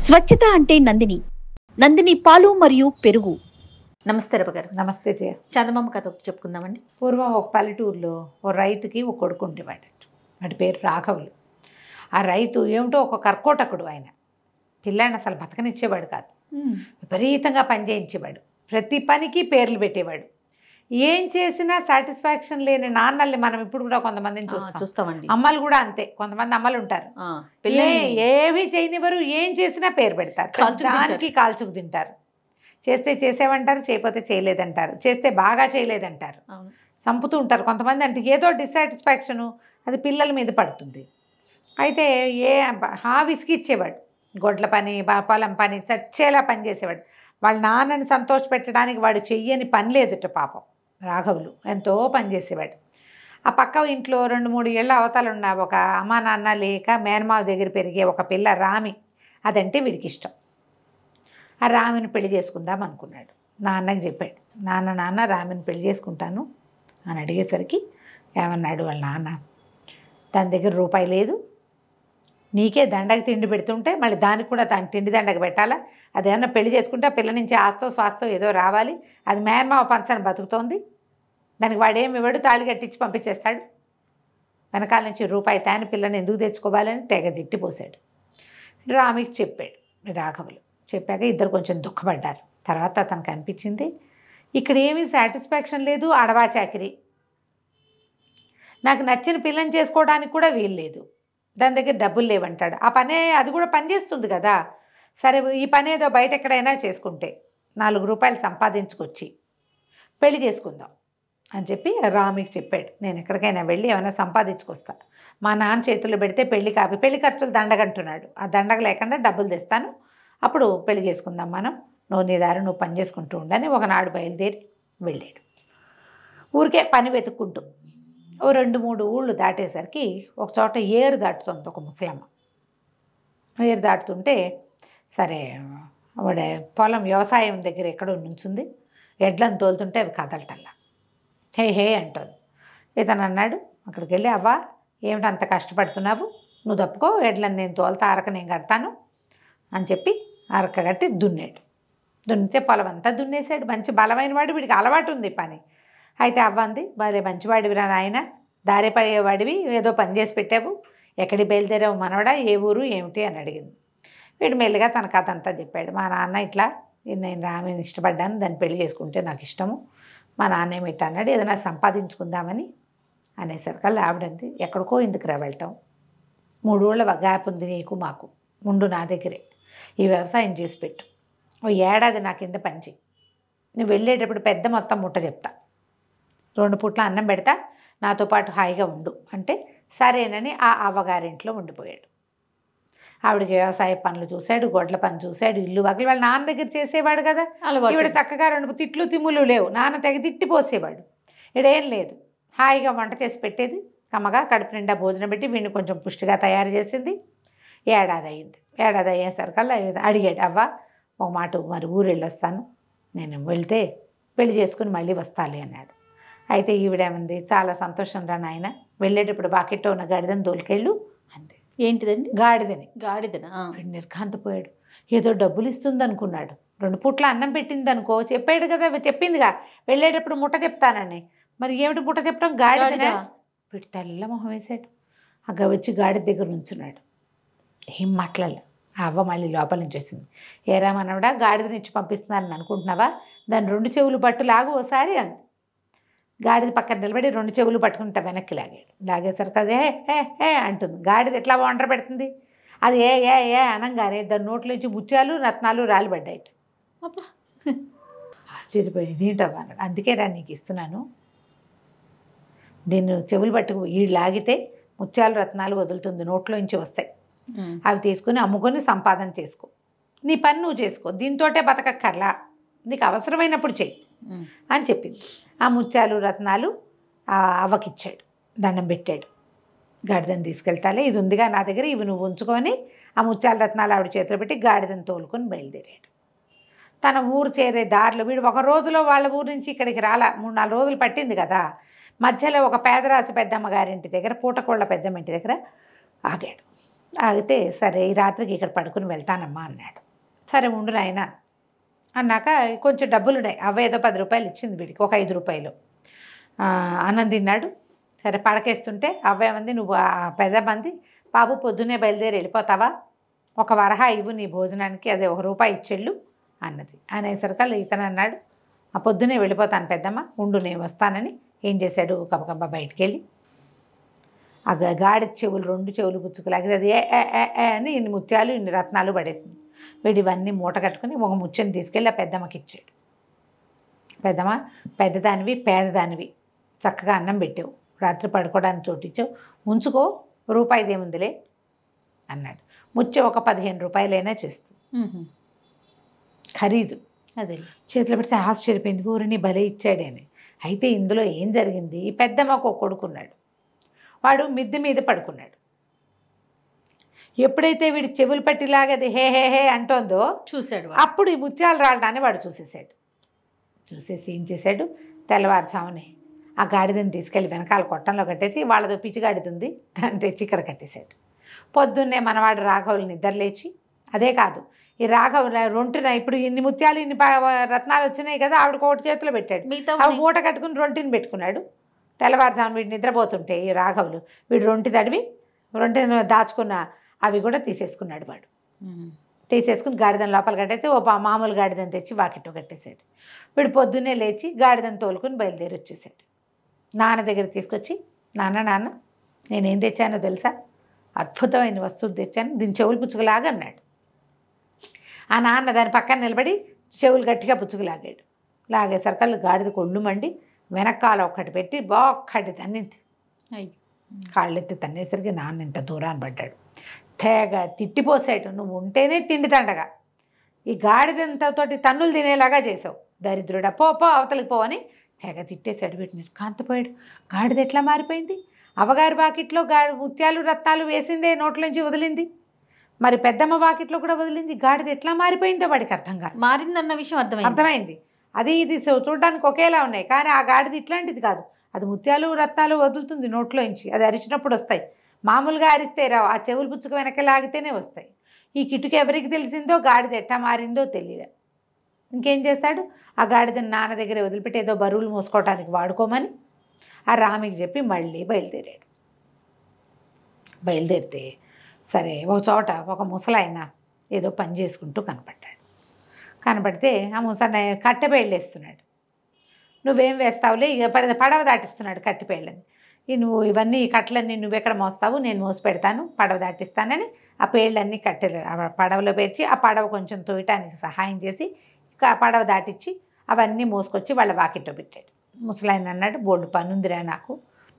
స్వచ్ఛత అంటే నందిని. నందిని పాలు మరియు పెరుగు. నమస్తే రవ గారు. నమస్తే జయ. చందమామ కథ ఒకటి చెప్పుకుందామండి. పూర్వం ఒక పల్లెటూరులో ఓ రైతుకి ఒక కొడుకు ఉండేవాడు. వాడి పేరు రాఘవులు. ఆ రైతు ఏమిటో ఒక కర్కోటకుడు. ఆయన పిల్లాడిని అసలు బతకనిచ్చేవాడు కాదు. విపరీతంగా పని చేయించేవాడు. ప్రతి పనికి పేర్లు పెట్టేవాడు. ఏం చేసినా సాటిస్ఫాక్షన్ లేని నాన్నల్ని మనం ఇప్పుడు కూడా కొంతమందిని చూస్తామండి. అమ్మలు కూడా అంతే. కొంతమంది అమ్మలు ఉంటారు, ఏవి చేయనివ్వరు, ఏం చేసినా పేరు పెడతారు, దానికి కాల్చుకు తింటారు. చేస్తే చేసేవంటారు, చేయకపోతే చేయలేదంటారు, చేస్తే బాగా చేయలేదంటారు, చంపుతూ ఉంటారు. కొంతమంది అంటే ఏదో డిస్సాటిస్ఫాక్షను అది పిల్లల మీద పడుతుంది. అయితే హావిస్కి ఇచ్చేవాడు. గొడ్ల పని, పొలం పని, చచ్చేలా పని చేసేవాడు. వాళ్ళ నాన్నని సంతోషపెట్టడానికి వాడు చెయ్యని పని లేదుట. పాపం రాఘవులు ఎంతో పని చేసేవాడు. ఆ పక్క ఇంట్లో 2-3 ఏళ్ళ అవతల ఉన్న ఒక అమ్మా నాన్న లేక మేనమావ దగ్గర పెరిగే ఒక పిల్ల రామి, అదంటే వీడికి ఇష్టం. ఆ రామిని పెళ్లి చేసుకుందాం అనుకున్నాడు. నాన్నకి చెప్పాడు, నాన్న రామిని పెళ్లి చేసుకుంటాను అని అడిగేసరికి ఏమన్నాడు వాళ్ళ నాన్న, దాని దగ్గర రూపాయి లేదు, నీకే దండగ తిండి పెడుతుంటే మళ్ళీ దానికి కూడా దాని తిండి దండగ పెట్టాలా, అదేమన్నా పెళ్లి చేసుకుంటే ఆ పిల్ల నుంచి ఆస్తో స్వాస్థో ఏదో రావాలి, అది మేనమావ పంచని బతుకుతోంది, దానికి వాడేమి ఇవ్వడు, తాళి కట్టించి పంపించేస్తాడు, వెనకాల నుంచి రూపాయి తాని పిల్లని ఎందుకు తెచ్చుకోవాలని తెగ తిట్టిపోసాడు. రామికి చెప్పాడు రాఘవులు. చెప్పాక ఇద్దరు కొంచెం దుఃఖపడ్డారు. తర్వాత అతనికి అనిపించింది, ఇక్కడ ఏమీ సాటిస్ఫాక్షన్ లేదు, అడవా చాకిరి, నాకు నచ్చిన పిల్లని చేసుకోవడానికి కూడా వీలు లేదు, దాని దగ్గర డబ్బులు లేవంటాడు. ఆ పనే అది కూడా పని చేస్తుంది కదా, సరే ఈ పని ఏదో బయట ఎక్కడైనా చేసుకుంటే 4 రూపాయలు సంపాదించుకొచ్చి పెళ్లి చేసుకుందాం అని చెప్పి రామికి చెప్పాడు. నేను ఎక్కడికైనా వెళ్ళి ఏమైనా సంపాదించుకొస్తా, మా నాన్న చేతుల్లో పెడితే పెళ్లి కాపి, పెళ్లి ఖర్చులు దండగంటున్నాడు, ఆ దండగ లేకుండా డబ్బులు తెస్తాను, అప్పుడు పెళ్లి చేసుకుందాం మనం, నువ్వు నీ దారి నువ్వు పని చేసుకుంటూ ఉండని ఒకనాడు బయలుదేరి వెళ్ళాడు. ఊరికే పని వెతుక్కుంటూ ఓ 2-3 ఊళ్ళు దాటేసరికి ఒక చోట ఏరు దాటుతుంది ఒక ముసలమ్మ. ఏరు దాటుతుంటే సరే ఆవిడ పొలం వ్యవసాయం దగ్గర ఎక్కడో నుంచుంది, ఎడ్లను తోలుతుంటే అవి కదలటల్లా, హే అంటుంది. ఇతను అన్నాడు అక్కడికి వెళ్ళి, అవ్వా ఏమిటి అంత కష్టపడుతున్నావు, నువ్వు తప్పుకో, ఎడ్లను నేను తోలుతా, అరక నేను కడతాను అని చెప్పి అరక కట్టి దున్నాడు. దున్నితే పొలం అంతా దున్నేసాడు. మంచి బలమైన వాడు, వీడికి అలవాటు ఉంది పని. అయితే అవ్వంది, భలే మంచివాడివిరా నాయన, దారి పడేవాడివి, ఏదో పని చేసి పెట్టావు, ఎక్కడికి బయలుదేరావు మనవడా, ఏ ఊరు ఏమిటి అని అడిగింది. వీడు మెల్లిగా తన కథ అంతా చెప్పాడు. మా నాన్న ఇట్లా, నేను రామిని ఇష్టపడ్డాను, దాన్ని పెళ్లి చేసుకుంటే నాకు ఇష్టము, మా నాన్న ఏమిటి అన్నాడు, ఏదైనా సంపాదించుకుందామని అనేసరికల్లా ఆవిడంది, ఎక్కడికో ఎందుకురా వెళ్ళటం, 3 ఊళ్ళ గ్యాప్ ఉంది నీకు మాకు, ముందు నా దగ్గరే ఈ వ్యవసాయం చేసి పెట్టు, ఓ ఏడాది నా కింద పంచి, నువ్వు వెళ్ళేటప్పుడు పెద్ద మొత్తం ముట్ట చెప్తా, 2 పూట్ల అన్నం పెడతా, నాతో పాటు హాయిగా ఉండు అంటే సరేనని ఆ అవ్వగారింట్లో ఉండిపోయాడు. ఆవిడకి వ్యవసాయ పనులు చూశాడు, గొడ్ల పని చూశాడు, ఇల్లు వాకిలి వాళ్ళ నాన్న దగ్గర చేసేవాడు కదా, ఈవిడ చక్కగా 2 తిట్లు తిమ్ములు లేవు, నాన్న తెగ తిట్టిపోసేవాడు, ఇడేం లేదు, హాయిగా వంట చేసి పెట్టేది, కమ్మగా కడుపు నిండా భోజనం పెట్టి వీడిని కొంచెం పుష్టిగా తయారు చేసింది. ఏడాది అయింది. ఏడాది అయ్యేసరికల్లా అడిగాడు, అవ్వ ఒక మాట, మరి ఊరు వెళ్ళొస్తాను, నేను వెళ్తే పెళ్లి చేసుకుని మళ్ళీ వస్తాలి అన్నాడు. అయితే ఈవిడేమంది, చాలా సంతోషం రా నాయన, వెళ్ళేటప్పుడు వాకిట్లో ఉన్న గాడిదని తోలుకెళ్ళు అంది. ఏంటిదండి? గాడిదనా? వీడు నిర్ఘాంతపోయాడు. ఏదో డబ్బులు ఇస్తుంది అనుకున్నాడు, 2 పూట్ల అన్నం పెట్టింది అనుకో, చెప్పాడు కదా, చెప్పిందిగా వెళ్ళేటప్పుడు ముట్ట చెప్తానని, మరి ఏమిటి ముట్ట చెప్పడం, గాడిదనా? వీడు తెల్ల మొహం వేశాడు. వచ్చి గాడిద దగ్గర నుంచున్నాడు, ఏం మాట్లాడలే. ఆ అవ్వ మళ్ళీ లోపల నుంచి వచ్చింది, ఏరా మనవడా, గాడిదనిచ్చి పంపిస్తున్నానని అనుకుంటున్నావా, దాని 2 చెవులు పట్టు లాగు ఓసారి అంది. గాడిద పక్కన నిలబడి 2 చెవులు పట్టుకుంటా వెనక్కి లాగాడు. లాగేసరికి అదే ఏ అంటుంది. గాడిద ఎట్లా వండర పెడుతుంది, అది ఏ అనగానే దాని నోట్లోంచి ముత్యాలు రత్నాలు రాలిపడ్డాయి. అబ్బా, ఆశ్చర్యపోయి ఇదేంటవ్వ అన్నాడు. అందుకే రా నీకు ఇస్తున్నాను, దీన్ని చెవులు పట్టుకు ఈ లాగితే ముత్యాలు రత్నాలు వదులుతుంది, నోట్లోంచి వస్తాయి, అవి తీసుకుని అమ్ముకొని సంపాదన చేసుకో, నీ పని నువ్వు చేసుకో, దీంతోటే బతకక్కర్లా, నీకు అవసరమైనప్పుడు చెయ్యి అని చెప్పింది. ఆ ముత్యాలు రత్నాలు అవ్వకిచ్చాడు, దండం పెట్టాడు. గాడిదని తీసుకెళ్తాలే, ఇది ఉందిగా నా దగ్గర, ఇవి నువ్వు ఉంచుకొని ఆ ముత్యాల రత్నాలు ఆవిడ చేతిలో పెట్టి గాడిదని తోలుకొని బయలుదేరాడు. తన ఊరు చేరే దారిలో వీడు ఒక రోజులో వాళ్ళ ఊరు నుంచి ఇక్కడికి రాలా, 3-4 రోజులు పట్టింది కదా, మధ్యలో ఒక పేదరాశి పెద్దమ్మ గారింటి దగ్గర, పూటకోళ్ళ పెద్దమ్మ ఇంటి దగ్గర ఆగాడు. ఆగితే సరే ఈ రాత్రికి ఇక్కడ పడుకుని వెళ్తానమ్మా అన్నాడు. సరే ఉండు నాయన అన్నాక కొంచెం డబ్బులు ఉన్నాయి, అవి ఏదో 10 రూపాయలు ఇచ్చింది వీడికి, ఒక 5 రూపాయలు. అన్నం తిన్నాడు. సరే పడకేస్తుంటే అవ్వేమంది, నువ్వు పెద్ద మంది బాబు పొద్దున్నే బయలుదేరి వెళ్ళిపోతావా, ఒక వరహా ఇవ్వు నీ భోజనానికి, అదే 1 రూపాయి ఇచ్చెళ్ళు అన్నది. అనేసరికల్లా ఇతను అన్నాడు, ఆ పొద్దున్నే వెళ్ళిపోతాను పెద్దమ్మ, ఉండు నేను వస్తానని. ఏం చేశాడు, కబకబ్బ బయటికి వెళ్ళి ఆ గాడి చెవులు 2 చెవులు పుచ్చుకులాగి అది అని ఇన్ని ముత్యాలు ఇన్ని రత్నాలు పడేసింది. వీడు ఇవన్నీ మూట కట్టుకుని ఒక ముచ్చని తీసుకెళ్ళి ఆ పెద్దమ్మకి ఇచ్చాడు. పెద్దమ్మ, పెద్దదానివి పేదదానివి, చక్కగా అన్నం పెట్టావు, రాత్రి పడుకోవడానికి చోటిచ్చావు, ఉంచుకో, రూపాయిదేముందిలే అన్నాడు. ముచ్చే ఒక 15 రూపాయలైనా చేస్తుంది, ఖరీదు. అదే చేతిలో పెడితే ఆశ్చర్యపోయింది, ఊరిని భలే ఇచ్చాడని. అయితే ఇందులో ఏం జరిగింది, ఈ పెద్దమ్మకు ఒక కొడుకున్నాడు, వాడు మిద్దె మీద పడుకున్నాడు. ఎప్పుడైతే వీడి చెవులు పట్టిలాగది హే హే హే అంటోందో చూశాడు. అప్పుడు ఈ ముత్యాలు రాలడాన్ని వాడు చూసేసాడు. చూసేసి ఏం చేశాడు, తెల్లవారుజామునే ఆ గాడిదని తీసుకెళ్ళి వెనకాల కొట్టంలో కట్టేసి, వాళ్ళతో పిచ్చి గాడిదుంది దాన్ని తెచ్చి ఇక్కడ కట్టేశాడు. పొద్దున్నే మనవాడు రాఘవులు నిద్రలేచి, అదే కాదు ఈ రాఘవ రొంటిన ఇప్పుడు ఇన్ని ముత్యాలు ఇన్ని రత్నాలు వచ్చినాయి కదా, ఆవిడ కోటి చేతిలో పెట్టాడు, అవి మూట కట్టుకుని రొంటిని పెట్టుకున్నాడు. తెల్లవారుజామున వీడు నిద్రపోతుంటే ఈ రాఘవులు వీడు రొంటి తడివి రొంటిని దాచుకున్న అవి కూడా తీసేసుకున్నాడు. వాడు తీసేసుకుని గాడిదని లోపల కట్టేసి ఓ మామూలు గాడిదని తెచ్చి వాకిట్లో కట్టేశాడు. వీడు పొద్దున్నే లేచి గాడిదని తోలుకుని బయలుదేరి వచ్చేసాడు. నాన్న దగ్గర తీసుకొచ్చి, నాన్న నేనేం తెచ్చానో తెలుసా, అద్భుతమైన వస్తువు తెచ్చాను, దీని చెవులు పుచ్చుకులాగా అన్నాడు. ఆ నాన్న దాని పక్కన నిలబడి చెవులు గట్టిగా పుచ్చుకులాగాడు. లాగేసరికల్లా గాడిద కొళ్ళు మండి వెనకాల ఒక్కటి పెట్టి ఒక్కటి తన్నింది. కాళ్ళెత్తి తన్నేసరికి నాన్న ఇంత దూరాన్ని పడ్డాడు. తెగ తిట్టిపోసాడు, నువ్వు ఉంటేనే తిండి తండగా ఈ గాడిదంతతోటి తన్నులు తినేలాగా చేసావు, దరిద్రుడా, పో అవతలికి పో అని తెగ తిట్టేశాడు. వీటిని కాంతపోయాడు. గాడిద ఎట్లా మారిపోయింది, అవగారి వాకిట్లో ముత్యాలు రత్నాలు వేసిందే నోట్లోంచి వదిలింది, మరి పెద్దమ్మ వాకిట్లో కూడా వదిలింది, గాడిద ఎట్లా మారిపోయిందో వాడికి అర్థం కాదు. మారిందన్న విషయం అర్థమైంది. అది ఇది చూడడానికి ఒకేలా ఉన్నాయి, కానీ ఆ గాడిద ఇట్లాంటిది కాదు, అది ముత్యాలు రత్నాలు వదులుతుంది నోట్లోంచి, అది అరిచినప్పుడు వస్తాయి, మామూలుగా అరిస్తే రావు, ఆ చెవులు పుచ్చుకు వెనక లాగితేనే వస్తాయి. ఈ కిటుకు ఎవరికి తెలిసిందో గాడిద ఎట్టా మారిందో తెలియదు. ఇంకేం చేస్తాడు, ఆ గాడిదని నాన్న దగ్గర వదిలిపెట్టి ఏదో బరువులు మోసుకోవడానికి వాడుకోమని ఆ రామికి చెప్పి మళ్ళీ బయలుదేరాడు. బయలుదేరితే సరే ఒక చోట ఒక ముసలాయన ఏదో పని చేసుకుంటూ కనపడ్డాడు. కనపడితే ఆ ముసలాయన కట్టెపేళ్ళు వేస్తున్నాడు. నువ్వేం వేస్తావులే, ఇక పడవ దాటిస్తున్నాడు కట్టెపేళ్ళని. నువ్వు ఇవన్నీ ఈ కట్టలన్నీ నువ్వెక్కడ మోస్తావు, నేను మోసి పెడతాను, పడవ దాటిస్తానని ఆ పేళ్ళన్నీ కట్టెలు పడవలో పేర్చి ఆ పడవ కొంచెం తోయటానికి సహాయం చేసి ఆ పడవ దాటిచ్చి అవన్నీ మోసుకొచ్చి వాళ్ళ వాకిట్లో పెట్టాడు. ముసలాయన అన్నాడు, బోర్డు పనుందిరా నాకు,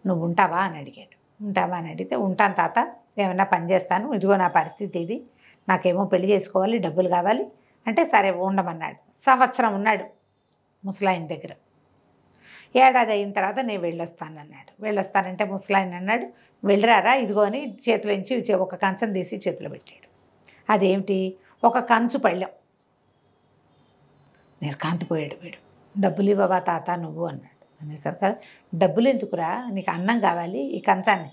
నువ్వు ఉంటావా అని అడిగాడు. ఉంటావా అని అడిగితే, ఉంటాను తాత, ఏమన్నా పని చేస్తాను, ఇదిగో నా పరిస్థితి ఇది, నాకేమో పెళ్లి చేసుకోవాలి, డబ్బులు కావాలి అంటే సరే ఉండమన్నాడు. సంవత్సరం ఉన్నాడు ముసలాయన దగ్గర. ఏడాది అయిన తర్వాత నేను వెళ్ళొస్తానన్నాడు. వెళ్ళొస్తానంటే ముసలాయన అన్నాడు, వెళ్ళరారా, ఇదిగో అని చేతిలోంచి ఒక కంచం తీసి చేతిలో పెట్టాడు. అదేమిటి, ఒక కంచు పళ్ళెం. నేను కాంతిపోయాడు వీడు. డబ్బులు ఇవ్వవా తాత నువ్వు అన్నాడు. అనేసరికి, డబ్బులు ఎందుకురా, నీకు అన్నం కావాలి, ఈ కంచాన్ని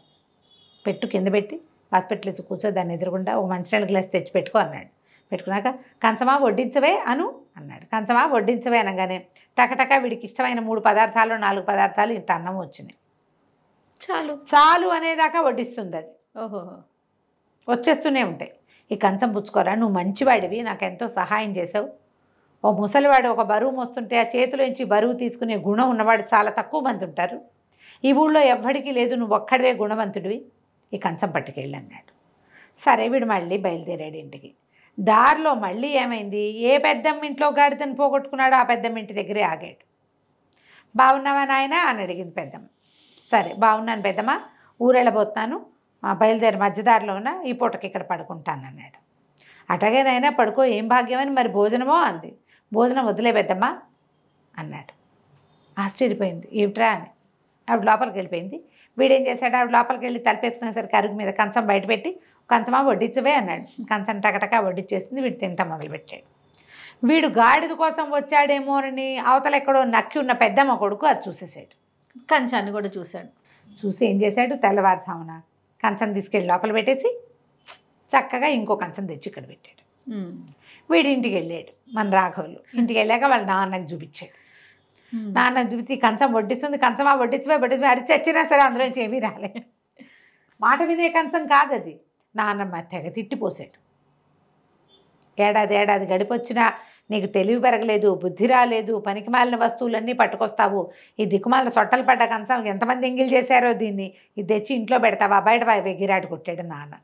పెట్టు, కింద పెట్టి హాస్పిటల్ కూర్చో, దాన్ని ఎదురుగుండా ఒక మంచినీళ్ళ గ్లాస్ తెచ్చి పెట్టుకో అన్నాడు. పెట్టుకున్నాక కంచమా వడ్డించవే అను అన్నాడు. కంచమా వడ్డించవే అనగానే టకటక వీడికి ఇష్టమైన 3 పదార్థాలు 4 పదార్థాలు ఇంత అన్నం వచ్చినాయి. చాలు అనేదాకా వడ్డిస్తుంది అది. ఓహో, వచ్చేస్తూనే ఉంటాయి. ఈ కంచం పుచ్చుకోరా, నువ్వు మంచివాడివి, నాకెంతో సహాయం చేసావు. ఓ ముసలివాడు ఒక బరువు మోస్తుంటే ఆ చేతిలోంచి బరువు తీసుకునే గుణం ఉన్నవాడు చాలా తక్కువ మంది ఉంటారు, ఈ ఊళ్ళో ఎవ్వడికి లేదు, నువ్వు ఒక్కడివే గుణవంతుడివి, ఈ కంచం పట్టుకెళ్ళి అన్నాడు. సరే వీడు మళ్ళీ బయలుదేరాడు ఇంటికి. దారిలో మళ్ళీ ఏమైంది, ఏ పెద్దమ్మ ఇంట్లో గాడిదని పోగొట్టుకున్నాడో ఆ పెద్దమ్మ ఇంటి దగ్గరే ఆగాడు. బాగున్నావా నాయనా అని అడిగింది పెద్దమ్మ. సరే బాగున్నాను పెద్దమ్మ, ఊరెళ్ళబోతున్నాను, బయలుదేరి మధ్యదారిలో ఉన్న ఈ పూటకి ఇక్కడ పడుకుంటాను అన్నాడు. అటగేనైనా పడుకో, ఏం భాగ్యమని, మరి భోజనమో అంది. భోజనం వదిలే పెద్దమ్మ అన్నాడు. ఆశ్చర్యపోయింది, ఏమిట్రా అని. ఆవిడ లోపలికి వెళ్ళిపోయింది. వీడేం చేశాడు, ఆవిడ లోపలికి వెళ్ళి తలపేసుకునేసరికి అరుగు మీద కంచం బయట పెట్టి, కంచమా వడ్డించవే అన్నాడు. కంచం టకటకా వడ్డించేసింది. వీడు తింటా మొదలుపెట్టాడు. వీడు గాడిద కోసం వచ్చాడేమో అని అవతల ఎక్కడో నక్కి ఉన్న పెద్దమ్మ కొడుకు అది చూసేసాడు. కంచాన్ని కూడా చూశాడు. చూసి ఏం చేశాడు, తెల్లవారుజామున కంచం తీసుకెళ్ళి లోపల పెట్టేసి చక్కగా ఇంకో కంచం తెచ్చి ఇక్కడ పెట్టాడు. ఉమ్. వీడి ఇంటికి వెళ్ళాడు మన రాఘవులు. ఇంటికి వెళ్ళాక వాళ్ళ నాన్నకు చూపించాడు. నాన్నకు చూపించి కంచం వడ్డిస్తుంది, కంచమా వడ్డించిపోయి అరిచి వచ్చినా సరే అందులో నుంచి ఏమీ రాలే. మాట వినే కంచం కాదు అది. నాన్నమ్మ తెగ తిట్టిపోసాడు. ఏడాది గడిపొచ్చినా నీకు తెలివి పెరగలేదు, బుద్ధి రాలేదు, పనికిమాలిన వస్తువులన్నీ పట్టుకొస్తావు, ఈ దిక్కుమాలిన సొట్టలు పడ్డ కంచం ఎంతమంది ఎంగిల్ చేశారో దీన్ని, ఇది తెచ్చి ఇంట్లో పెడతావా, బయట గిరాటి కొట్టాడు నాన్న.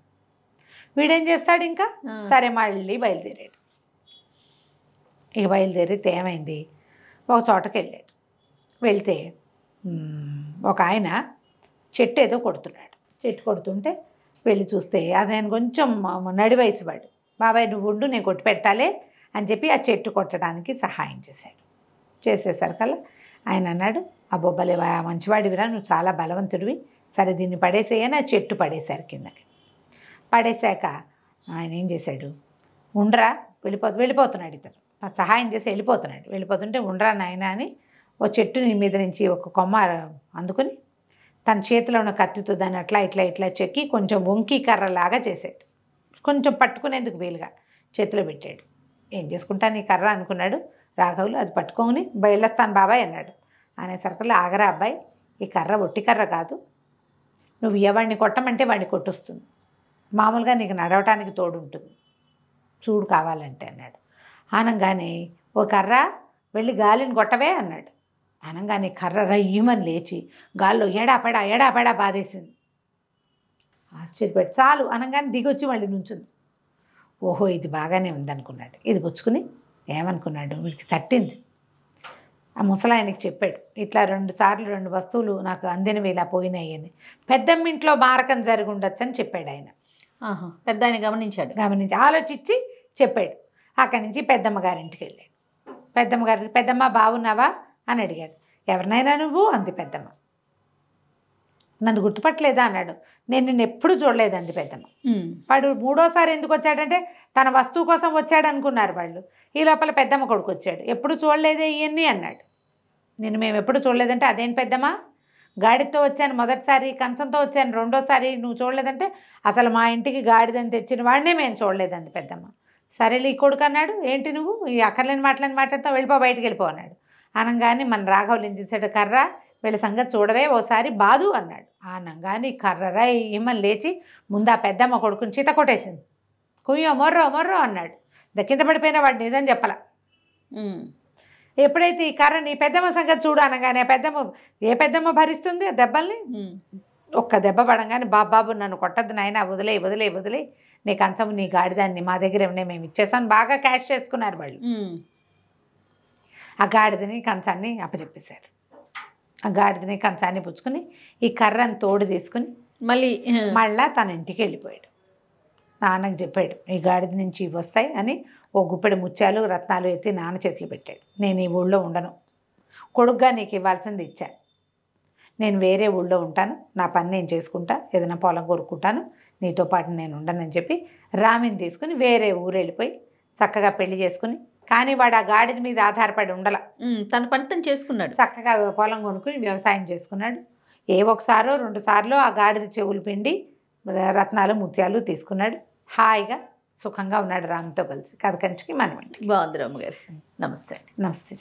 వీడేం చేస్తాడు ఇంకా, సరే మళ్ళీ బయలుదేరాడు. ఇక బయలుదేరితే ఏమైంది, ఒక చోటకి వెళ్ళాడు. వెళ్తే ఒక ఆయన చెట్టు ఏదో కొడుతున్నాడు. చెట్టు కొడుతుంటే వెళ్ళి చూస్తే ఆయన కొంచెం నడి వయసు వాడు. బాబాయ్ నువ్వు ఉండు, నేను కొట్టి పెడతాలే అని చెప్పి ఆ చెట్టు కొట్టడానికి సహాయం చేశాడు. చేసేసరికల్లా ఆయన అన్నాడు, అబ్బొబ్బలే మంచివాడివిరా, నువ్వు చాలా బలవంతుడివి, సరే దీన్ని పడేసేయని ఆ చెట్టు పడేశారు కిందకి. పడేశాక ఆయన ఏం చేశాడు, ఉండరా వెళ్ళిపోతున్నాడు. ఇతను సహాయం చేసి వెళ్ళిపోతుంటే ఉండరా నాయన అని ఓ చెట్టు మీద నుంచి ఒక కొమ్మ అందుకుని తన చేతిలో ఉన్న కత్తితో దాన్ని అట్లా ఇట్లా చెక్కి కొంచెం వంకీ కర్రలాగా చేశాడు. కొంచెం పట్టుకునేందుకు వీలుగా చేతిలో పెట్టాడు. ఏం చేసుకుంటాను ఈ కర్ర అనుకున్నాడు రాఘవులు. అది పట్టుకొని బయలుస్తాను బాబాయ్ అన్నాడు. అనేసరికల్లా ఆగరా అబ్బాయి, ఈ కర్ర ఒట్టి కర్ర కాదు, నువ్వు ఎవరిని కొట్టమంటే వాడిని కొట్టొస్తుంది, మామూలుగా నీకు నడవటానికి తోడు ఉంటుంది, చూడు కావాలంటే అన్నాడు. అనగానే ఓ కర్ర వెళ్ళి గాలిని కొట్టవే అన్నాడు. అనగానే కర్ర రయ్యమని లేచి గాల్లో ఎడాపెడా బాధేసింది. ఆశ్చర్యపడి చాలు అనగానే దిగొచ్చి మళ్ళీ నుంచుంది. ఓహో ఇది బాగానే ఉందనుకున్నాడు. ఇది పుచ్చుకుని ఏమనుకున్నాడు, వీడికి తట్టింది. ఆ ముసలాయనకి చెప్పాడు, ఇట్లా 2 సార్లు 2 వస్తువులు నాకు అందినవి ఇలా పోయినాయి అని. పెద్దమ్మ ఇంట్లో మారకం జరిగి ఉండొచ్చు అని చెప్పాడు ఆయన. పెద్ద ఆయన గమనించాడు. గమనించి ఆలోచించి చెప్పాడు. అక్కడి నుంచి పెద్దమ్మ గారింటికి వెళ్ళాడు. పెద్దమ్మ బాగున్నావా అని అడిగాడు. ఎవరినైనా నువ్వు అంది పెద్దమ్మ. నన్ను గుర్తుపట్టలేదా అన్నాడు. నేను నిన్ను ఎప్పుడు చూడలేదండి పెద్దమ్మ. వాడు 3వసారి ఎందుకు వచ్చాడంటే తన వస్తువు కోసం వచ్చాడు అనుకున్నారు వాళ్ళు. ఈ లోపల పెద్దమ్మ కొడుకు వచ్చాడు. ఎప్పుడు చూడలేదే ఇవన్నీ అన్నాడు. మేము ఎప్పుడు చూడలేదంటే అదేం పెద్దమ్మ, గాడితో వచ్చాను మొదటిసారి, కంచంతో వచ్చాను 2వసారి, నువ్వు చూడలేదంటే అసలు మా ఇంటికి గాడిదని తెచ్చిన వాడినే మేము చూడలేదండి పెద్దమ్మ. సరేలే ఈ కొడుకు అన్నాడు. ఏంటి నువ్వు ఈ అక్కర్లేని మాట్లాడుతావు, బయటికి వెళ్ళిపో అన్నాడు. అనగానే మన రాఘవులు ఏం చేశాడు, కర్ర వీళ్ళ సంగతి చూడవే ఓసారి బాదు అన్నాడు. అనగానే కర్రరా ఏమని లేచి ముందు ఆ పెద్దమ్మ కొడుకుని చీత కొట్టేసింది. కుయ్యో మొర్రో అన్నాడు. కింద పడిపోయిన వాడు నిజం చెప్పాల. ఎప్పుడైతే ఈ కర్ర నీ పెద్దమ్మ సంగతి చూడు అనగానే ఏ పెద్దమ్మ భరిస్తుంది ఆ దెబ్బల్ని. ఒక్క దెబ్బ పడంగానే బాబు నన్ను కొట్టద్దు నాయన, వదిలే నీ కంచము నీ గాడిదాన్ని మా దగ్గర ఉన్నాయి, మేము ఇచ్చేసాను. బాగా క్యాష్ చేసుకున్నారు వాళ్ళు. ఆ గాడిదని కంచాన్ని అప్పచెప్పేశారు. ఆ గాడిదని కంచాన్ని పుచ్చుకొని ఈ కర్రని తోడు తీసుకుని మళ్ళా తన ఇంటికి వెళ్ళిపోయాడు. నాన్నకు చెప్పాడు, ఈ గాడిద నుంచి వస్తాయి అని ఓ గుప్పెడు ముత్యాలు రత్నాలు ఎత్తి నాన్న చేతులు పెట్టాడు. నేను ఈ ఊళ్ళో ఉండను, కొడుగ్గా నీకు ఇవ్వాల్సింది ఇచ్చా, నేను వేరే ఊళ్ళో ఉంటాను, నా పని నేను చేసుకుంటా, ఏదైనా పొలం కొరుక్కుంటాను, నీతో పాటు నేను ఉండనని చెప్పి రామిని తీసుకుని వేరే ఊరు వెళ్ళిపోయి చక్కగా పెళ్లి చేసుకుని. కానీ వాడు ఆ గాడిద మీద ఆధారపడి ఉండాల, తన పని తను చేసుకున్నాడు. చక్కగా పొలం కొనుక్కుని వ్యవసాయం చేసుకున్నాడు. 1 2 సార్లు ఆ గాడిద చెవులు పిండి రత్నాలు ముత్యాలు తీసుకున్నాడు. హాయిగా సుఖంగా ఉన్నాడు రామ్తో కలిసి. కథ కంచికి మనమండి. బాగుంది రామ్మగారు. నమస్తే. నమస్తే.